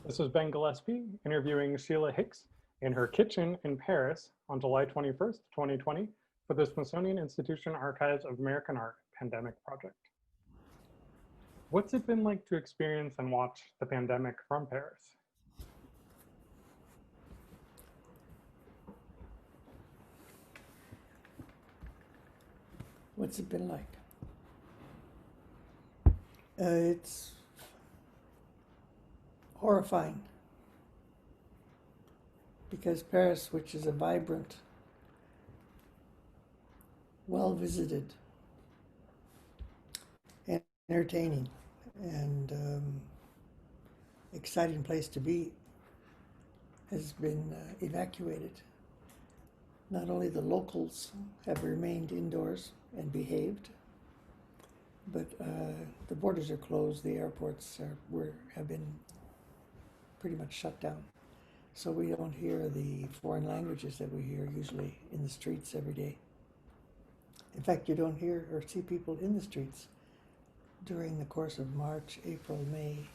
This is Ben Gillespie interviewing Sheila Hicks in her kitchen in Paris on July 21st, 2020 for the Smithsonian Institution Archives of American Art Pandemic Project. What's it been like to experience and watch the pandemic from Paris? What's it been like? It's horrifying because Paris, which is a vibrant, well-visited, entertaining, and exciting place to be, has been evacuated. Not only the locals have remained indoors and behaved, but the borders are closed, the airports have been pretty much shut down. So we don't hear the foreign languages that we hear usually in the streets every day. In fact, you don't hear or see people in the streets during the course of March, April, May,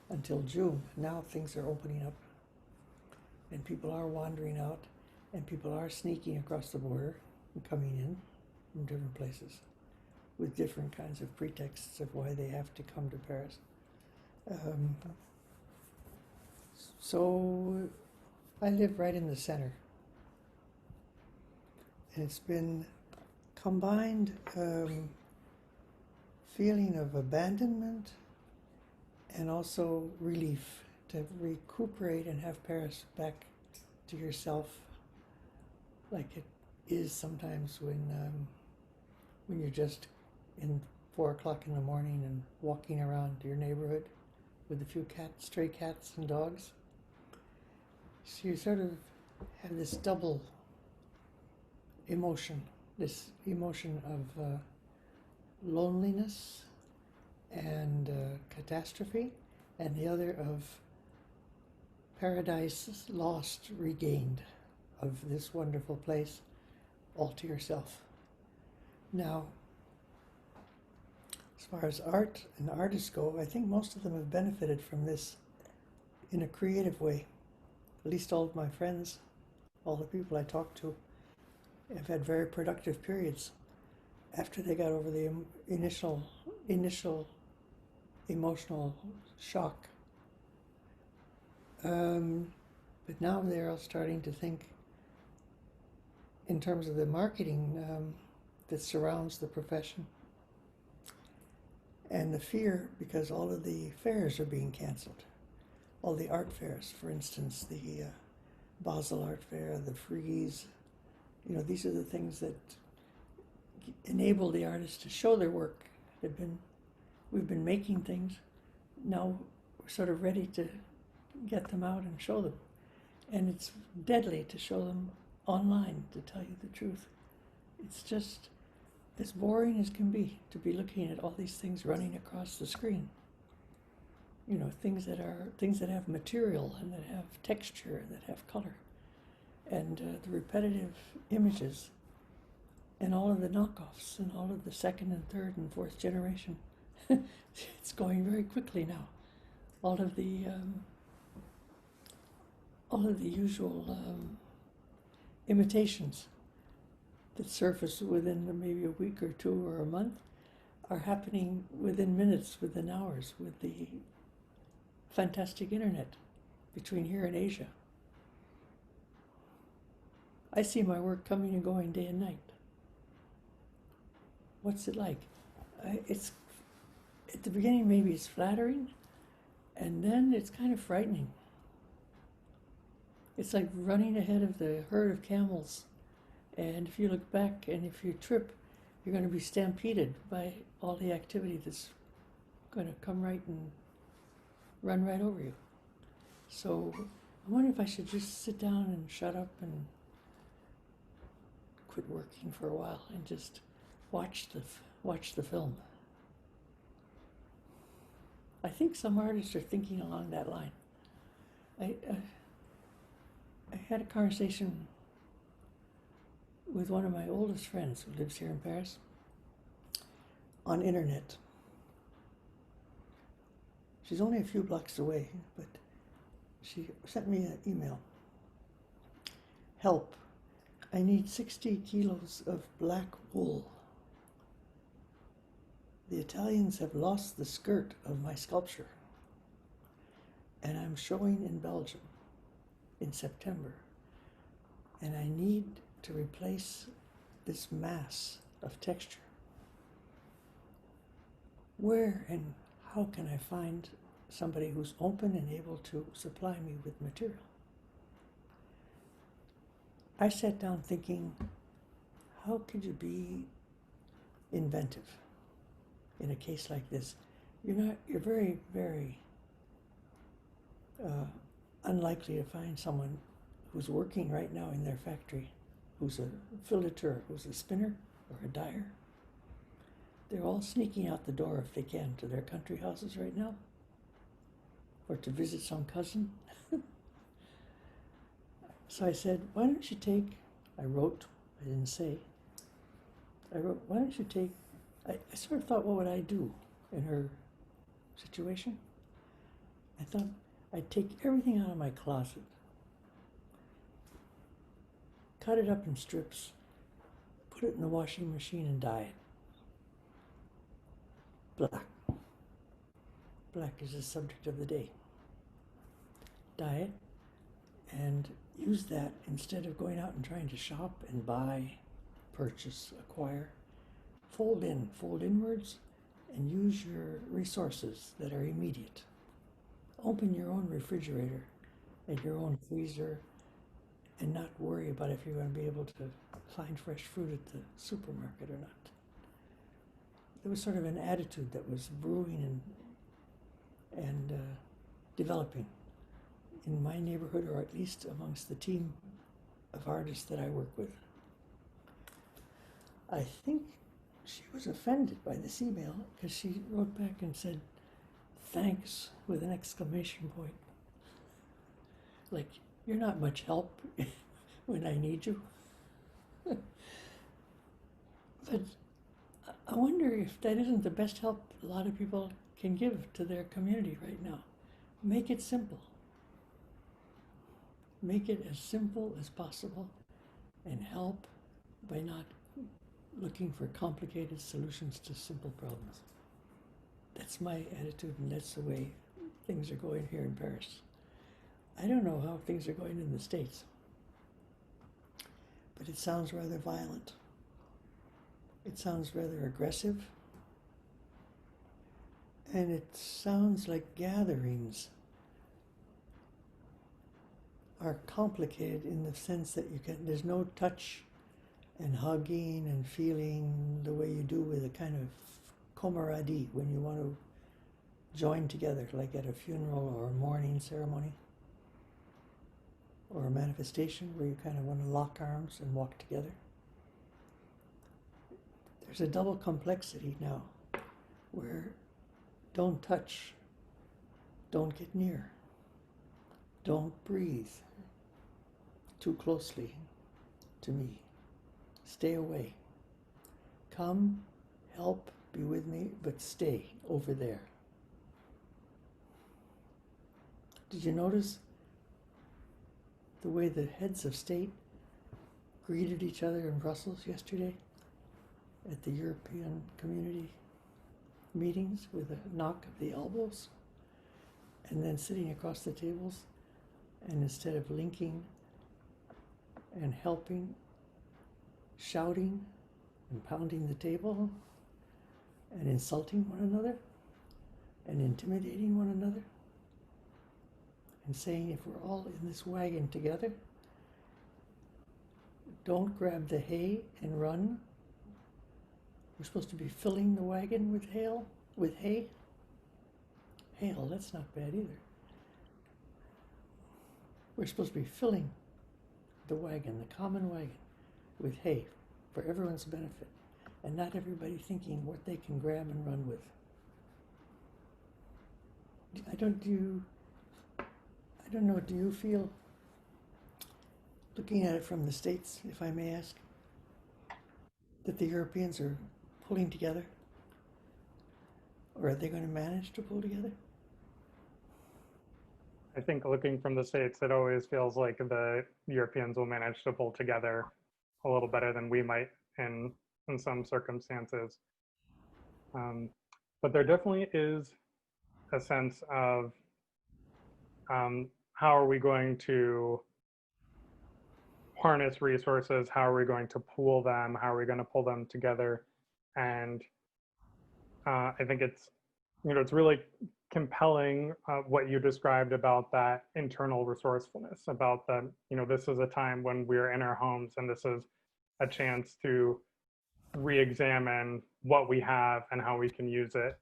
until June. Now things are opening up and people are wandering out and people are sneaking across the border and coming in from different places with different kinds of pretexts of why they have to come to Paris. So I live right in the center. And it's been combined feeling of abandonment and also relief to recuperate and have Paris back to yourself, like it is sometimes when you're just in 4 o'clock in the morning and walking around your neighborhood with a few stray cats and dogs. So you sort of have this double emotion, this emotion of loneliness and catastrophe, and the other of paradise lost, regained, of this wonderful place all to yourself. Now, as far as art and artists go, I think most of them have benefited from this in a creative way. At least all of my friends, all the people I talk to, have had very productive periods after they got over the initial emotional shock. But now they're all starting to think in terms of the marketing that surrounds the profession. And the fear, because all of the fairs are being canceled. All the art fairs, for instance, the Basel Art Fair, the Frieze, these are the things that enable the artists to show their work. We've been making things, now we're sort of ready to get them out and show them. And it's deadly to show them online, to tell you the truth. It's just as boring as can be to be looking at all these things running across the screen. Things that have material and that have texture, that have color. And the repetitive images and all of the knockoffs and all of the second and third and fourth generation. It's going very quickly now. All of the usual imitations that surface within maybe a week or two or a month are happening within minutes, within hours, with the fantastic internet between here and Asia. I see my work coming and going day and night. What's it like? It's at the beginning maybe it's flattering, and then it's kind of frightening. It's like running ahead of the herd of camels, and if you look back and if you trip, you're going to be stampeded by all the activity that's going to come right and run right over you. So I wonder if I should just sit down and shut up and quit working for a while and just watch the film. I think some artists are thinking along that line. I had a conversation with one of my oldest friends who lives here in Paris on internet. She's only a few blocks away, but she sent me an email. Help. I need 60 kilos of black wool. The Italians have lost the skirt of my sculpture, and I'm showing in Belgium in September, and I need to replace this mass of texture. Where and how can I find somebody who's open and able to supply me with material? I sat down thinking, how could you be inventive in a case like this? You're very, very unlikely to find someone who's working right now in their factory, who's a filateur, who's a spinner or a dyer. They're all sneaking out the door if they can to their country houses right now, or to visit some cousin. So I said, why don't you take, I wrote, I didn't say, I wrote, why don't you take, I sort of thought, what would I do in her situation? I thought I'd take everything out of my closet, cut it up in strips, put it in the washing machine and dye it. Black. Black is the subject of the day. Dye it and use that instead of going out and trying to shop and buy, purchase, acquire. Fold inwards, and use your resources that are immediate. Open your own refrigerator and your own freezer and not worry about if you're going to be able to find fresh fruit at the supermarket or not. There was sort of an attitude that was brewing and developing in my neighborhood, or at least amongst the team of artists that I work with. I think she was offended by this email because she wrote back and said, thanks, with an exclamation point. Like, you're not much help when I need you. But I wonder if that isn't the best help a lot of people can give to their community right now. Make it simple. Make it as simple as possible and help by not looking for complicated solutions to simple problems. That's my attitude, and that's the way things are going here in Paris. I don't know how things are going in the States, but it sounds rather violent. It sounds rather aggressive, and it sounds like gatherings are complicated in the sense that there's no touch and hugging and feeling the way you do with a kind of camaraderie when you want to join together, like at a funeral or a mourning ceremony or a manifestation where you kind of want to lock arms and walk together. There's a double complexity now where don't touch, don't get near, don't breathe too closely to me. Stay away. Come, help, be with me, but stay over there. Did you notice the way the heads of state greeted each other in Brussels yesterday at the European Community meetings with a knock of the elbows, and then sitting across the tables, and instead of linking and helping, shouting and pounding the table and insulting one another and intimidating one another and saying, if we're all in this wagon together, don't grab the hay and run. We're supposed to be filling the wagon with hay. Hail, that's not bad either. We're supposed to be filling the wagon, the common wagon, with hay for everyone's benefit, and not everybody thinking what they can grab and run with. I don't know, do you feel, looking at it from the States, if I may ask, that the Europeans are pulling together? Or are they going to manage to pull together? I think looking from the States, it always feels like the Europeans will manage to pull together a little better than we might in some circumstances. Um, but there definitely is a sense of how are we going to harness resources? How are we going to pool them? How are we going to pull them together? And I think it's really compelling what you described about that internal resourcefulness, about that, this is a time when we're in our homes and this is a chance to re-examine what we have and how we can use it.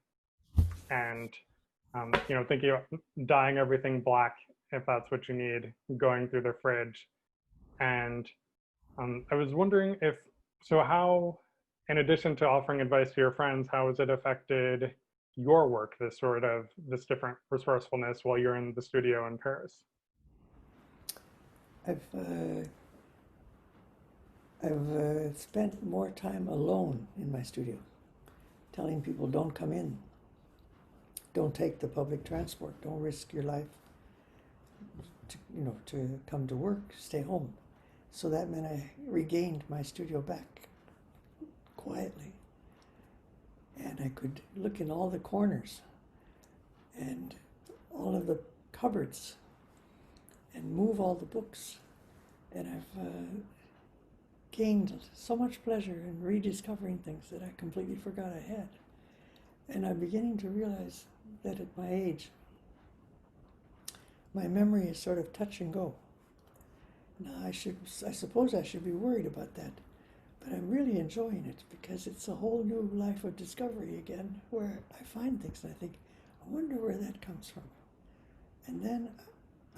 And, thinking about dyeing everything black if that's what you need, going through the fridge. And I was wondering how, in addition to offering advice to your friends, how has it affected your work, this different resourcefulness while you're in the studio in Paris? I've spent more time alone in my studio, telling people don't come in, don't take the public transport, don't risk your life to come to work, stay home. So that meant I regained my studio back quietly. And I could look in all the corners and all of the cupboards and move all the books. And I've gained so much pleasure in rediscovering things that I completely forgot I had. And I'm beginning to realize that at my age, my memory is sort of touch and go. Now I suppose I should be worried about that, but I'm really enjoying it because it's a whole new life of discovery again, where I find things and I think, I wonder where that comes from. And then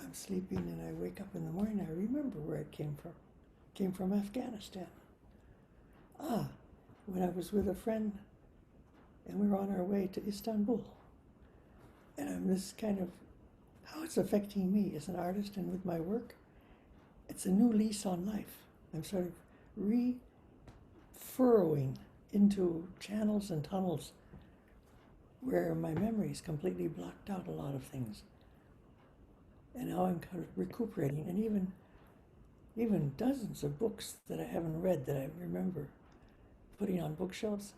I'm sleeping and I wake up in the morning, I remember where it came from. It came from Afghanistan. When I was with a friend and we were on our way to Istanbul. And I'm this kind of, how it's affecting me as an artist and with my work. It's a new lease on life. I'm sort of furrowing into channels and tunnels where my memory's completely blocked out a lot of things. And now I'm kind of recuperating, and even dozens of books that I haven't read that I remember putting on bookshelves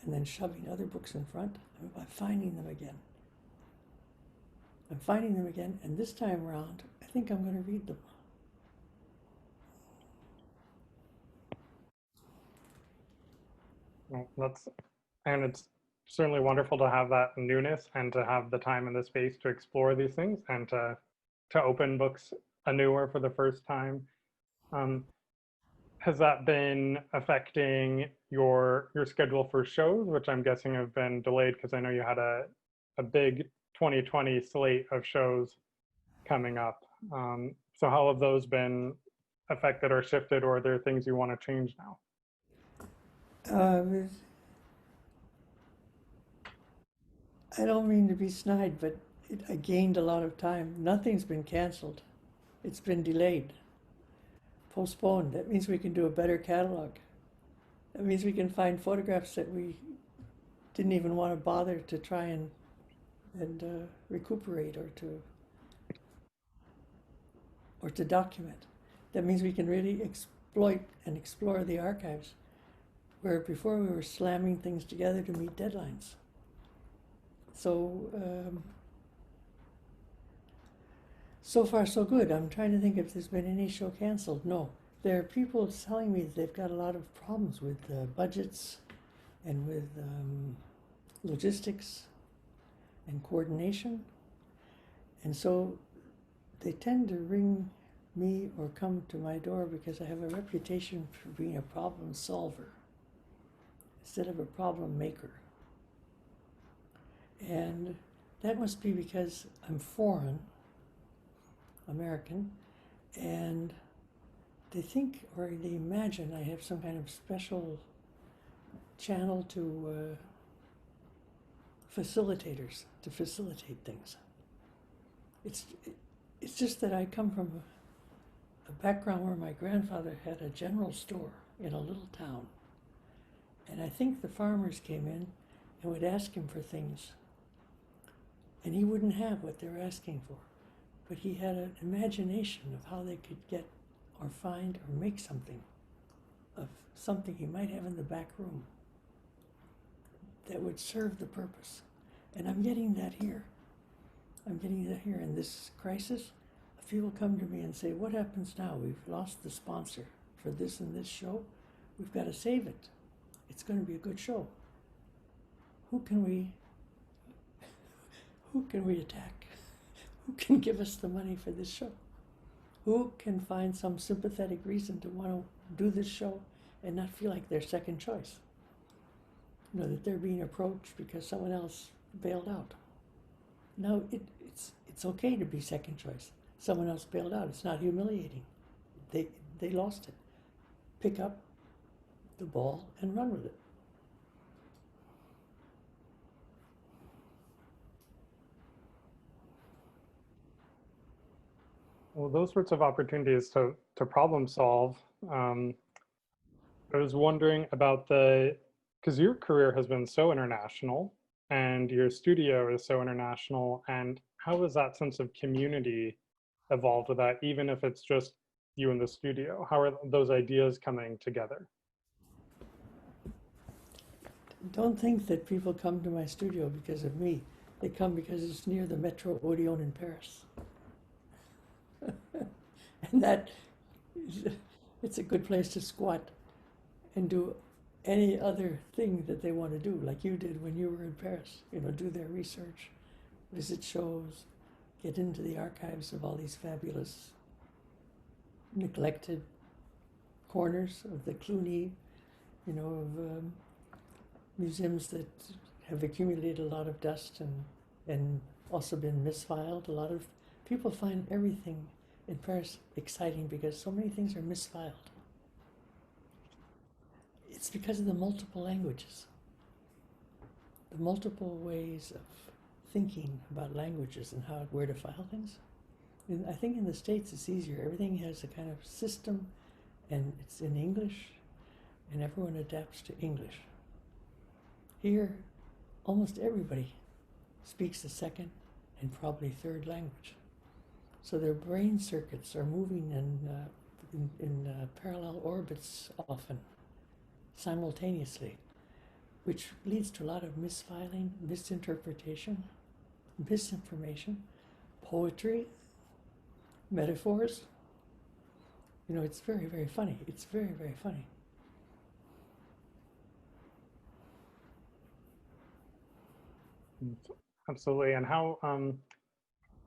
and then shoving other books in front. I'm finding them again. And this time around, I think I'm going to read them. Well, and it's certainly wonderful to have that newness and to have the time and the space to explore these things and to open books anew or for the first time. Has that been affecting your schedule for shows, which I'm guessing have been delayed because I know you had a big 2020 slate of shows coming up. So how have those been affected or shifted, or are there things you want to change now? I don't mean to be snide, but I gained a lot of time. Nothing's been canceled. It's been delayed, postponed. That means we can do a better catalog. That means we can find photographs that we didn't even want to bother to try and recuperate or to document. That means we can really exploit and explore the archives, where before we were slamming things together to meet deadlines. So, so far so good. I'm trying to think if there's been any show canceled. No. There are people telling me that they've got a lot of problems with budgets and with logistics and coordination. And so they tend to ring me or come to my door because I have a reputation for being a problem solver instead of a problem maker. And that must be because I'm foreign, American, and they think or they imagine I have some kind of special channel to facilitators to facilitate things. It's just that I come from a background where my grandfather had a general store in a little town. And I think the farmers came in and would ask him for things. And he wouldn't have what they were asking for. but he had an imagination of how they could get or find or make something of something he might have in the back room that would serve the purpose. And I'm getting that here. I'm getting that here in this crisis. If people come to me and say, what happens now? We've lost the sponsor for this and this show. We've got to save it. It's going to be a good show. Who can we attack? Who can give us the money for this show? Who can find some sympathetic reason to want to do this show and not feel like they're second choice? You know, that they're being approached because someone else bailed out. No, it's okay to be second choice. Someone else bailed out. It's not humiliating. They lost it. Pick up the ball and run with it. Well, those sorts of opportunities to problem solve. I was wondering about because your career has been so international and your studio is so international, and how has that sense of community evolved with that, even if it's just you in the studio? How are those ideas coming together? Don't think that people come to my studio because of me. They come because it's near the Metro Odeon in Paris. And that, it's a good place to squat and do any other thing that they want to do, like you did when you were in Paris. You know, do their research, visit shows, get into the archives of all these fabulous neglected corners of the Cluny, you know, of museums that have accumulated a lot of dust and also been misfiled. A lot of people find everything in Paris exciting because so many things are misfiled. It's because of the multiple languages, the multiple ways of thinking about languages and where to file things. And I think in the States it's easier. Everything has a kind of system and it's in English and everyone adapts to English. Here, almost everybody speaks a second and probably third language. So their brain circuits are moving in parallel orbits often, simultaneously, which leads to a lot of misfiling, misinterpretation, misinformation, poetry, metaphors. You know, it's very, very funny. It's very, very funny. Absolutely. And how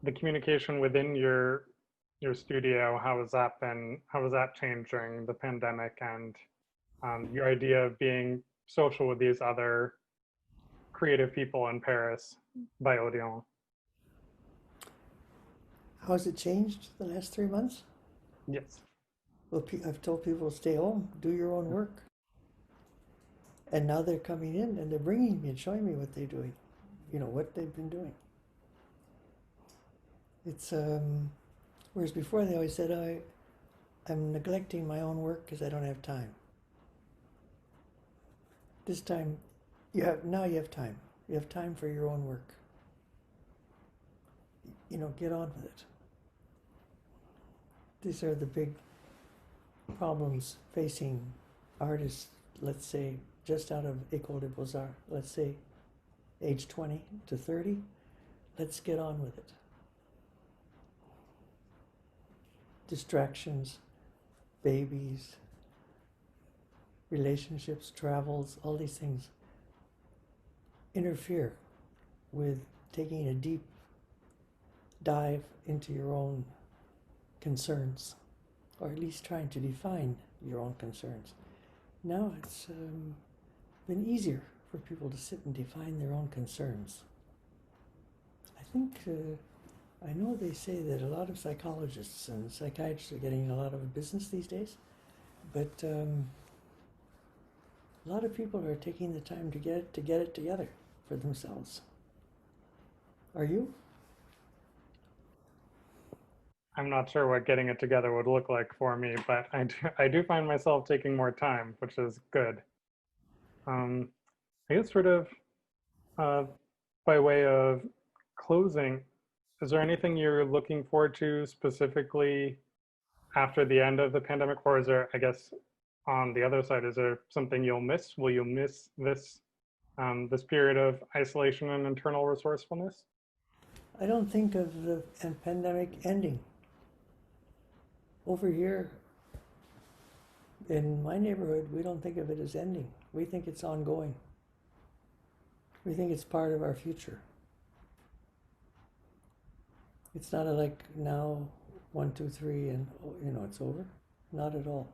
the communication within your studio, how has that changed during the pandemic, and your idea of being social with these other creative people in Paris by Odeon? How has it changed the last 3 months? Yes. Well, I've told people to stay home, do your own work. And now they're coming in and they're bringing me and showing me what they're doing, you know, what they've been doing. It's, whereas before they always said, I'm neglecting my own work because I don't have time. This time, now you have time. You have time for your own work. You know, get on with it. These are the big problems facing artists, let's say, just out of École des Beaux-Arts, let's say age 20 to 30. Let's get on with it. Distractions, babies, relationships, travels, all these things interfere with taking a deep dive into your own concerns, or at least trying to define your own concerns. Now it's been easier for people to sit and define their own concerns. I think, I know they say that a lot of psychologists and psychiatrists are getting a lot of business these days, but a lot of people are taking the time to get it together for themselves. Are you? I'm not sure what getting it together would look like for me, but I do find myself taking more time, which is good. I guess sort of by way of closing, Is there anything you're looking forward to specifically after the end of the pandemic, or is there, I guess, on the other side, is there something you'll miss? Will you miss this period of isolation and internal resourcefulness? I don't think of the pandemic ending. Over here in my neighborhood, we don't think of it as ending. We think it's ongoing. We think it's part of our future. It's not like now 1, 2, 3 and it's over. Not at all.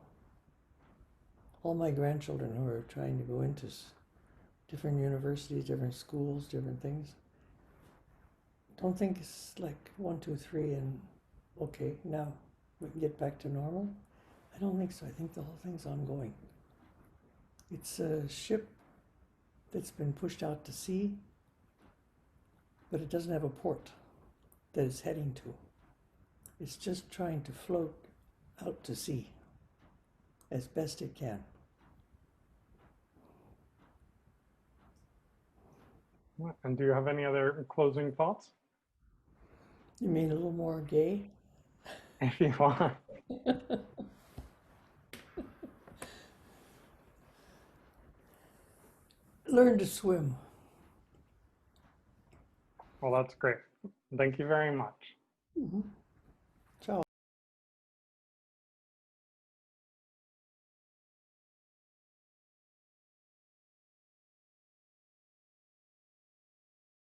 All my grandchildren who are trying to go into different universities, different schools, different things, don't think it's like 1, 2, 3 and okay, now we can get back to normal. I don't think so. I think the whole thing's ongoing. It's a ship that's been pushed out to sea, but it doesn't have a port that it's heading to. It's just trying to float out to sea as best it can. And do you have any other closing thoughts? You mean a little more gay? If you want. Learn to swim. Well, that's great. Thank you very much. Mm-hmm.